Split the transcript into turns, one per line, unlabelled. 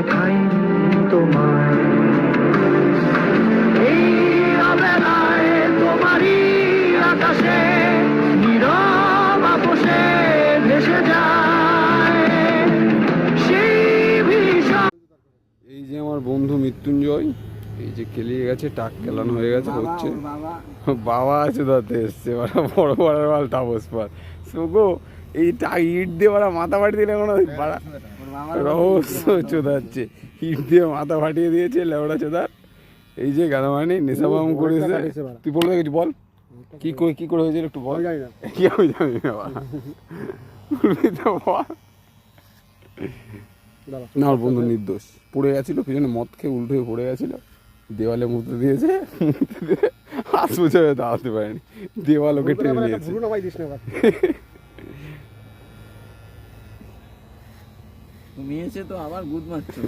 দেখাই তোমায় এই অবেলায় তোমারই আকাশে নীরব আপোষে ভেসে যায় সেই ভীষণ।
এই যে আমার বন্ধু মৃত্যুঞ্জয়, এই যে কেলিয়ে গেছে, টাক কেলানো হয়ে গেছে, হচ্ছে বাবা আছে তাতে এসছে বড় বড় মাল তাপস পার সুগো এই ইট দিয়ে ওরা মাথা ফাটিয়ে দিলে কোনো রহস্য চোদাচ্ছে, ইট দিয়ে মাথা ফাটিয়ে দিয়েছে লেবড়া চোদার। এই যে গানামানি নেশাবাম করেছে। তুই বলে কিছু বল, কি করে হয়েছিল একটু বল। কি আমি জানি না বলবি তো বল। না ওর বন্ধু নির্দোষ, পড়ে গেছিল পিছনে মদ খেয়ে উল্টো হয়ে পড়ে গেছিল, দেওয়ালে মুতে দিয়েছে, হাত মুছে দাঁড়াতে পারেনি, দেওয়াল ওকে টেনে নিয়েছে।
তুমি এসে তো আবার গুদ মারছো।